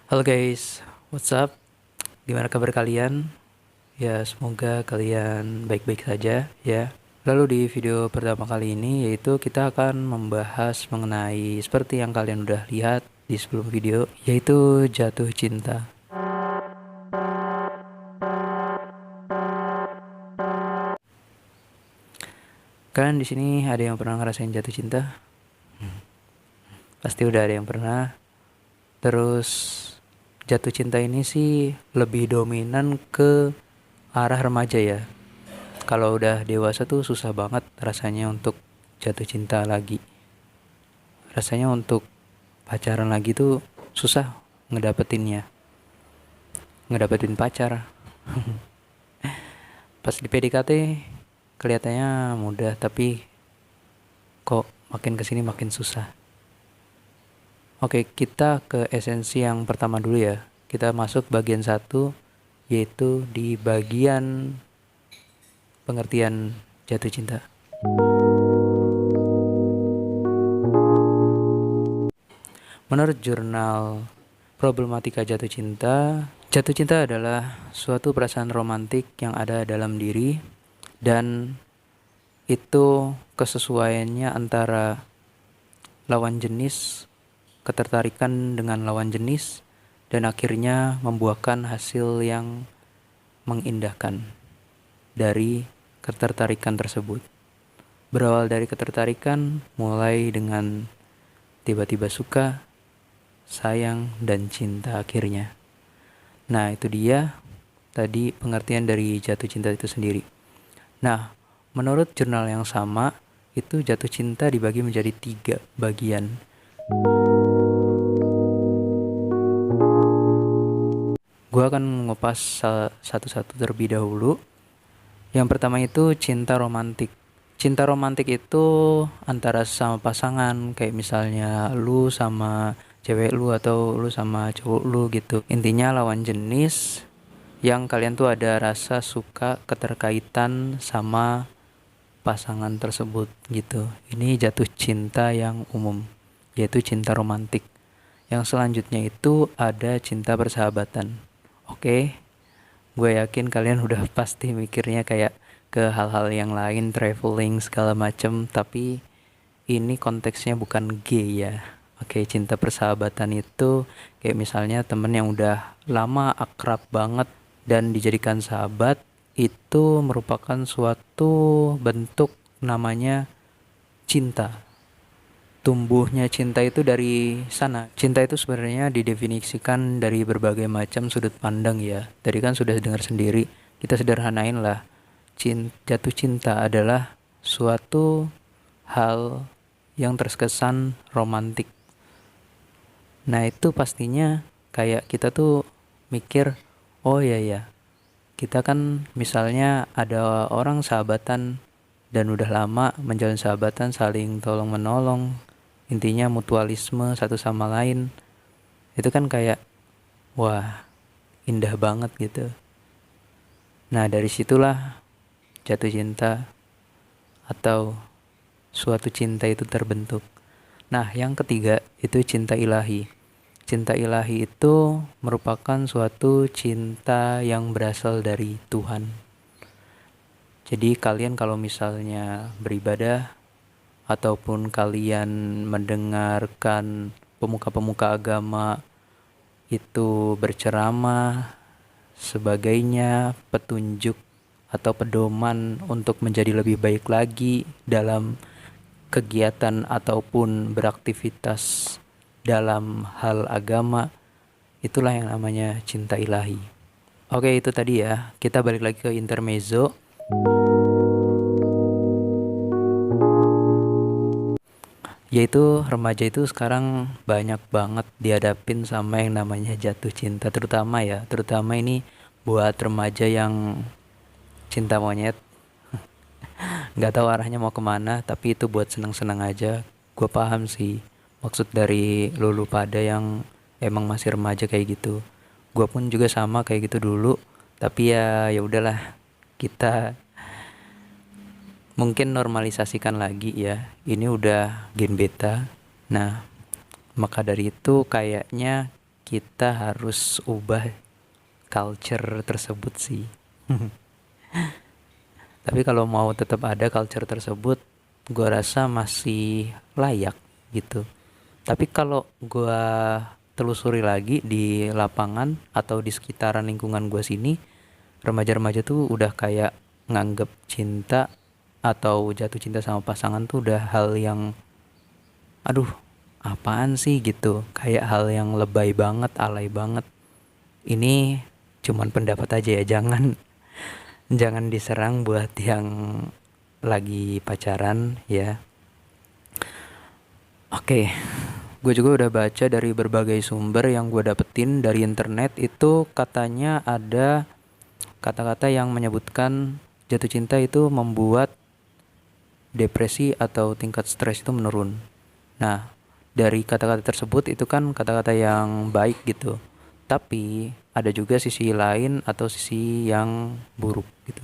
Halo guys, what's up? Gimana kabar kalian? Ya, semoga kalian baik-baik saja ya. Lalu di video pertama kali ini yaitu kita akan membahas mengenai seperti yang kalian udah lihat di sebelum video, yaitu jatuh cinta. Kalian di sini ada yang pernah ngerasain jatuh cinta? Pasti udah ada yang pernah. Terus jatuh cinta ini sih lebih dominan ke arah remaja ya. Kalau udah dewasa tuh susah banget rasanya untuk jatuh cinta lagi. Rasanya untuk pacaran lagi tuh susah ngedapetinnya, ngedapetin pacar. Pas di PDKT kelihatannya mudah, tapi kok makin kesini makin susah. Oke, kita ke esensi yang pertama dulu ya. Kita masuk bagian satu, yaitu di bagian pengertian jatuh cinta. Menurut jurnal Problematika jatuh cinta adalah suatu perasaan romantik yang ada dalam diri dan itu kesesuaiannya antara lawan jenis, ketertarikan dengan lawan jenis, dan akhirnya membuahkan hasil yang mengindahkan dari ketertarikan tersebut. Berawal dari ketertarikan mulai dengan tiba-tiba suka, sayang, dan cinta akhirnya. Nah, itu dia tadi pengertian dari jatuh cinta itu sendiri. Nah, menurut jurnal yang sama, itu jatuh cinta dibagi menjadi 3 bagian. Gue akan mengupas satu-satu terlebih dahulu. Yang pertama itu cinta romantik. Cinta romantik itu antara sama pasangan, kayak misalnya lu sama cewek lu atau lu sama cowok lu gitu. Intinya lawan jenis yang kalian tuh ada rasa suka, keterkaitan sama pasangan tersebut gitu. Ini jatuh cinta yang umum, yaitu cinta romantik. Yang selanjutnya itu ada cinta persahabatan. Oke, gue yakin kalian udah pasti mikirnya kayak ke hal-hal yang lain, traveling segala macem, tapi ini konteksnya bukan gay ya. Oke, cinta persahabatan itu kayak misalnya temen yang udah lama akrab banget dan dijadikan sahabat, itu merupakan suatu bentuk namanya cinta. Tumbuhnya cinta itu dari sana. Cinta itu sebenarnya didefinisikan dari berbagai macam sudut pandang ya. Tadi kan sudah dengar sendiri, kita sederhanain lah. Jatuh cinta adalah suatu hal yang terkesan romantik. Nah, itu pastinya kayak kita tuh mikir, oh iya ya, kita kan misalnya ada orang sahabatan dan udah lama menjalin sahabatan, saling tolong menolong, intinya mutualisme satu sama lain. Itu kan kayak wah, indah banget gitu. Nah, dari situlah jatuh cinta atau suatu cinta itu terbentuk. Nah, yang ketiga itu cinta ilahi. Cinta ilahi itu merupakan suatu cinta yang berasal dari Tuhan. Jadi kalian kalau misalnya beribadah ataupun kalian mendengarkan pemuka-pemuka agama itu berceramah sebagainya, petunjuk atau pedoman untuk menjadi lebih baik lagi dalam kegiatan ataupun beraktivitas dalam hal agama, itulah yang namanya cinta ilahi. Oke, itu tadi ya. Kita balik lagi ke intermezzo. Yaitu remaja itu sekarang banyak banget dihadapin sama yang namanya jatuh cinta, terutama ini buat remaja yang cinta monyet. Nggak tahu arahnya mau kemana, tapi itu buat seneng-seneng aja. Gue paham sih maksud dari lulu pada yang emang masih remaja kayak gitu. Gue pun juga sama kayak gitu dulu, tapi ya udahlah, kita mungkin normalisasikan lagi ya. Ini udah gen beta. Nah, maka dari itu kayaknya kita harus ubah culture tersebut sih. Tapi kalau mau tetap ada culture tersebut, gue rasa masih layak gitu. Tapi kalau gue telusuri lagi di lapangan atau di sekitaran lingkungan gue sini, remaja-remaja tuh udah kayak nganggep cinta atau jatuh cinta sama pasangan tuh udah hal yang aduh apaan sih gitu, kayak hal yang lebay banget, alay banget. Ini cuman pendapat aja ya, jangan jangan diserang buat yang lagi pacaran ya. Oke, gue juga udah baca dari berbagai sumber yang gue dapetin dari internet, itu katanya ada kata-kata yang menyebutkan jatuh cinta itu membuat depresi atau tingkat stres itu menurun. Nah, dari kata-kata tersebut itu kan kata-kata yang baik gitu. Tapi ada juga sisi lain atau sisi yang buruk gitu.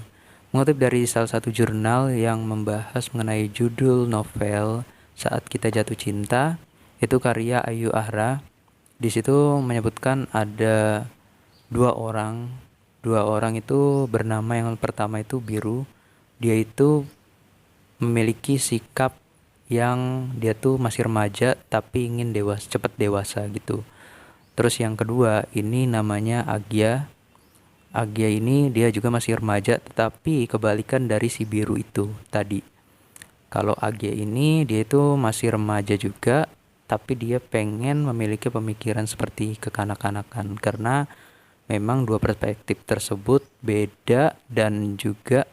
Mengutip dari salah satu jurnal yang membahas mengenai judul novel Saat Kita Jatuh Cinta, itu karya Ayu Ahra. Di situ menyebutkan ada dua orang. Dua orang itu bernama, yang pertama itu Biru. Dia itu memiliki sikap yang dia tuh masih remaja tapi ingin dewasa, cepat dewasa gitu. Terus yang kedua ini namanya Agya. Agya ini dia juga masih remaja tetapi kebalikan dari si Biru itu tadi. Kalau Agya ini dia itu masih remaja juga tapi dia pengen memiliki pemikiran seperti kekanak-kanakan, karena memang dua perspektif tersebut beda dan juga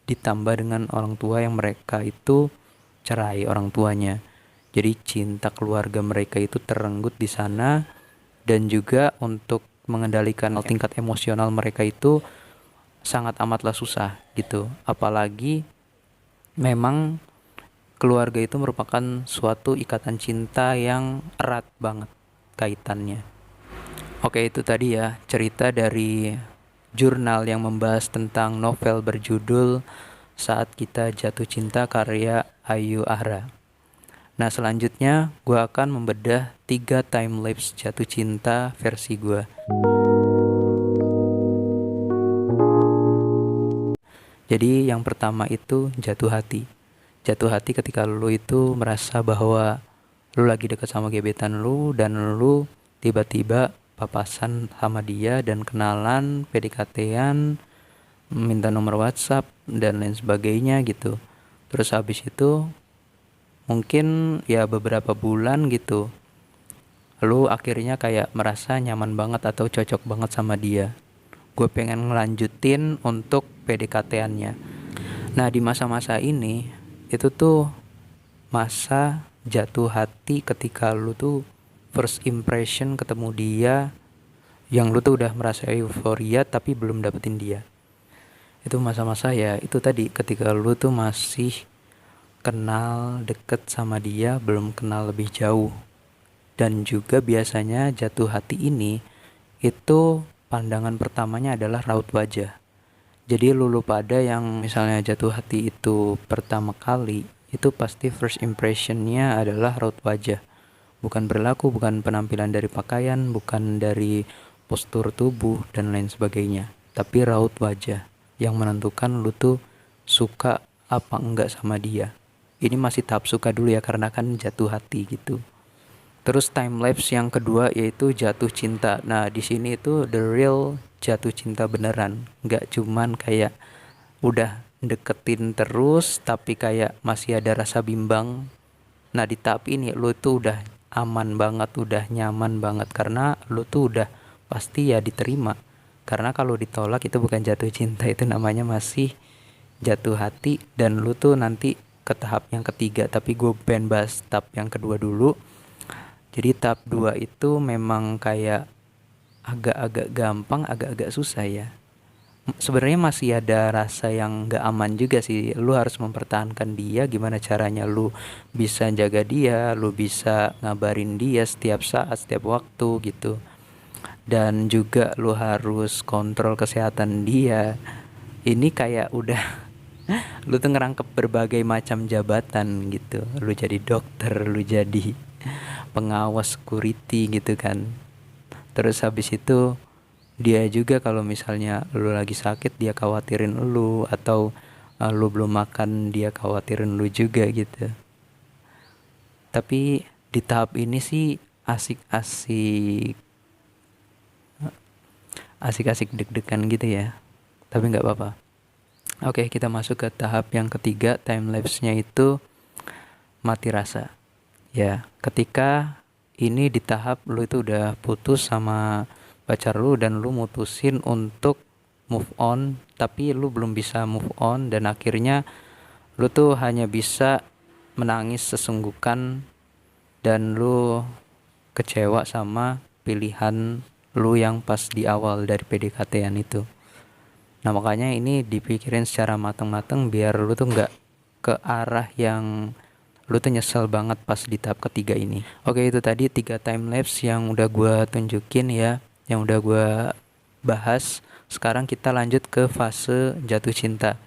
ditambah dengan orang tua yang mereka itu cerai orang tuanya. Jadi cinta keluarga mereka itu terenggut di sana, dan juga untuk mengendalikan tingkat emosional mereka itu sangat amatlah susah gitu. Apalagi memang keluarga itu merupakan suatu ikatan cinta yang erat banget kaitannya. Oke, itu tadi ya cerita dari jurnal yang membahas tentang novel berjudul Saat Kita Jatuh Cinta karya Ayu Ahra. Nah, selanjutnya gue akan membedah 3 timelapse jatuh cinta versi gue. Jadi yang pertama itu jatuh hati. Jatuh hati ketika lu itu merasa bahwa lu lagi deket sama gebetan lu dan lu tiba-tiba papasan sama dia dan kenalan, PDKT-an, minta nomor WhatsApp dan lain sebagainya gitu. Terus habis itu mungkin ya beberapa bulan gitu, lu akhirnya kayak merasa nyaman banget atau cocok banget sama dia. Gue pengen ngelanjutin untuk PDKT-annya. Nah, di masa-masa ini itu tuh masa jatuh hati ketika lu tuh first impression ketemu dia, yang lu tuh udah merasa euforia tapi belum dapetin dia. Itu masa-masa ya itu tadi, ketika lu tuh masih kenal deket sama dia, belum kenal lebih jauh. Dan juga biasanya jatuh hati ini itu pandangan pertamanya adalah raut wajah. Jadi lu pada yang misalnya jatuh hati itu pertama kali, itu pasti first impressionnya adalah raut wajah. Bukan perilaku, bukan penampilan dari pakaian, bukan dari postur tubuh dan lain sebagainya, tapi raut wajah yang menentukan lu tuh suka apa enggak sama dia. Ini masih tahap suka dulu ya, karena kan jatuh hati gitu. Terus timelapse yang kedua yaitu jatuh cinta. Nah, di sini itu the real jatuh cinta beneran, nggak cuman kayak udah deketin terus tapi kayak masih ada rasa bimbang. Nah, di tahap ini lu tuh udah aman banget, udah nyaman banget, karena lu tuh udah pasti ya diterima. Karena kalau ditolak itu bukan jatuh cinta, itu namanya masih jatuh hati. Dan lu tuh nanti ke tahap yang ketiga, tapi gue pengen bahas tahap yang kedua dulu. Jadi tahap 2 itu memang kayak agak-agak gampang, agak-agak susah ya. Sebenarnya masih ada rasa yang gak aman juga sih. Lu harus mempertahankan dia. Gimana caranya lu bisa jaga dia, lu bisa ngabarin dia setiap saat, setiap waktu gitu. Dan juga lu harus kontrol kesehatan dia. Ini kayak udah lu tuh ngerangkep berbagai macam jabatan gitu. Lu jadi dokter, lu jadi pengawas security gitu kan. Terus habis itu dia juga kalau misalnya lu lagi sakit dia khawatirin lu, atau lu belum makan dia khawatirin lu juga gitu. Tapi di tahap ini sih asik-asik, asik-asik deg-degan gitu ya, tapi nggak apa-apa. Oke, kita masuk ke tahap yang ketiga. Time lapse-nya itu mati rasa. Ya, ketika ini di tahap lu itu udah putus sama pacar lu dan lu mutusin untuk move on, tapi lu belum bisa move on, dan akhirnya lu tuh hanya bisa menangis sesungguhkan, dan lu kecewa sama pilihan lu yang pas di awal dari PDKT-an itu. Nah, makanya ini dipikirin secara matang-matang biar lu tuh nggak ke arah yang lu tuh nyesel banget pas di tahap ketiga ini. Oke, itu tadi 3 time lapse yang udah gue tunjukin ya, yang udah gue bahas. Sekarang kita lanjut ke fase jatuh cinta.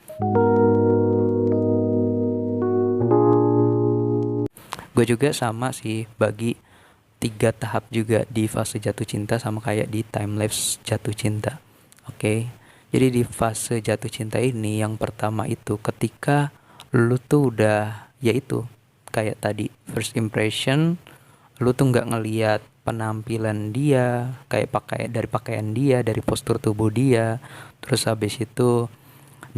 Gue juga sama sih, bagi 3 tahap juga di fase jatuh cinta, sama kayak di time lapse jatuh cinta. Oke, jadi di fase jatuh cinta ini yang pertama itu ketika lu tuh udah, yaitu kayak tadi first impression, lu tuh nggak ngelihat penampilan dia, kayak dari pakaian dia, dari postur tubuh dia, terus habis itu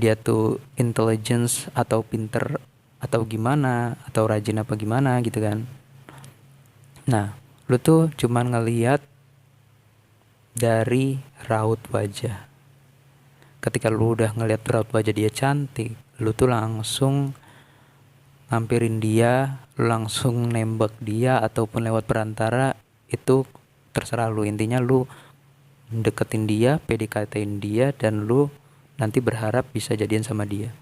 dia tuh intelligence atau pinter atau gimana, atau rajin apa gimana gitu kan. Nah, lu tuh cuman ngelihat dari raut wajah. Ketika lu udah ngelihat raut wajah dia cantik, lu tuh langsung ngampirin dia, lu langsung nembak dia ataupun lewat perantara, itu terserah lu. Intinya lu deketin dia, PDKT-in dia, dan lu nanti berharap bisa jadian sama dia.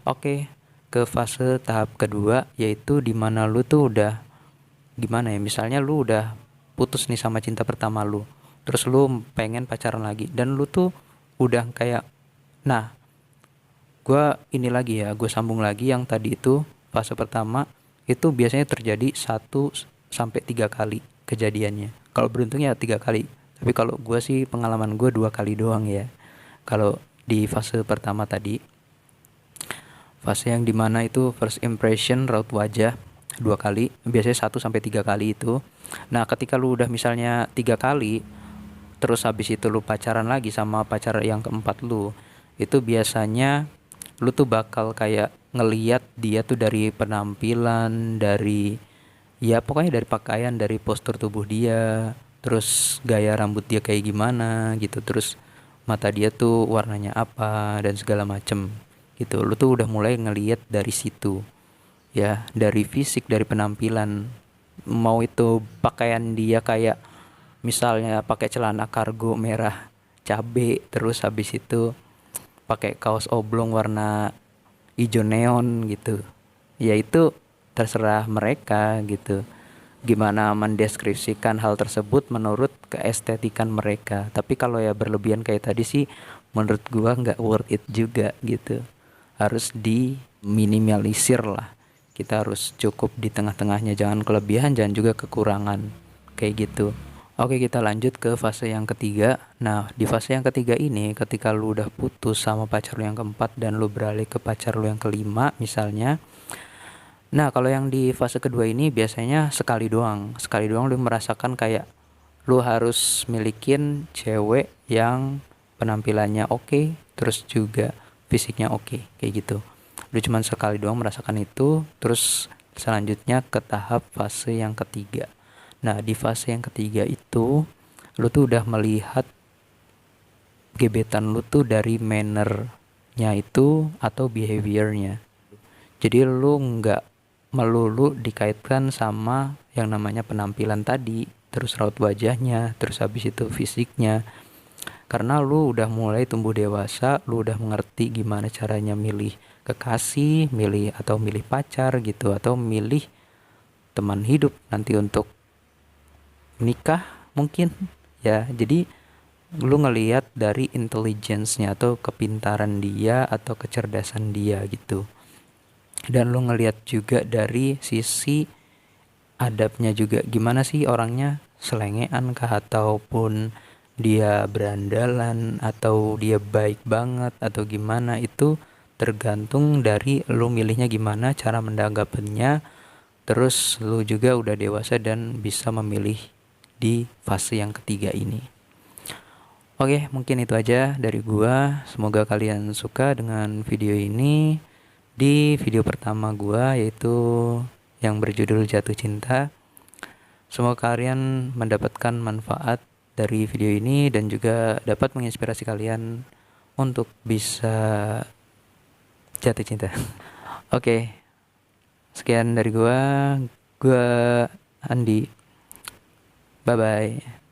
Oke, ke fase tahap kedua, yaitu dimana lu tuh udah gimana ya, misalnya lu udah putus nih sama cinta pertama lu, terus lu pengen pacaran lagi, dan lu tuh udah kayak, nah gue sambung lagi yang tadi itu. Fase pertama itu biasanya terjadi 1 sampai 3 kali kejadiannya. Kalau beruntung ya 3 kali. Tapi kalau gue sih pengalaman gue 2 kali doang ya. Kalau di fase pertama tadi, fase yang dimana itu first impression raut wajah 2 kali, biasanya 1 sampai 3 kali itu. Nah, ketika lu udah misalnya 3 kali, terus habis itu lu pacaran lagi sama pacar yang keempat lu, itu biasanya lu tuh bakal kayak ngeliat dia tuh dari penampilan, dari, ya pokoknya dari pakaian, dari postur tubuh dia, terus gaya rambut dia kayak gimana gitu, terus mata dia tuh warnanya apa dan segala macem gitu. Lu tuh udah mulai ngeliat dari situ ya, dari fisik, dari penampilan. Mau itu pakaian dia kayak misalnya pakai celana kargo merah cabe, terus habis itu pakai kaos oblong warna hijau neon gitu, ya itu terserah mereka gitu, gimana mendeskripsikan hal tersebut menurut keestetikan mereka. Tapi kalau ya berlebihan kayak tadi sih, menurut gua nggak worth it juga gitu, harus diminimalisir lah. Kita harus cukup di tengah-tengahnya, jangan kelebihan, jangan juga kekurangan kayak gitu. Oke, kita lanjut ke fase yang ketiga. Nah, di fase yang ketiga ini, ketika lu udah putus sama pacar lu yang keempat dan lu beralih ke pacar lu yang kelima misalnya. Nah, kalau yang di fase kedua ini biasanya sekali doang. Sekali doang lu merasakan kayak lu harus milikin cewek yang penampilannya oke, terus juga fisiknya oke, kayak gitu. Lu cuman sekali doang merasakan itu, terus selanjutnya ke tahap fase yang ketiga. Nah, di fase yang ketiga itu lu tuh udah melihat gebetan lu tuh dari mannernya itu atau behaviornya. Jadi lu nggak melulu dikaitkan sama yang namanya penampilan tadi, terus raut wajahnya, terus habis itu fisiknya. Karena lu udah mulai tumbuh dewasa, lu udah mengerti gimana caranya milih kekasih, milih pacar gitu, atau milih teman hidup nanti untuk nikah mungkin ya. Jadi lu ngelihat dari intelligence-nya atau kepintaran dia atau kecerdasan dia gitu, dan lu ngelihat juga dari sisi adabnya juga, gimana sih orangnya, selengean kah, ataupun dia berandalan, atau dia baik banget, atau gimana, itu tergantung dari lu milihnya gimana, cara menanggapinya. Terus lu juga udah dewasa dan bisa memilih di fase yang ketiga ini. Oke, mungkin itu aja dari gua. Semoga kalian suka dengan video ini. Di video pertama gua, yaitu yang berjudul Jatuh Cinta. Semoga kalian mendapatkan manfaat dari video ini dan juga dapat menginspirasi kalian untuk bisa jatuh cinta. Oke, sekian dari gua. Gua Andi. Bye bye.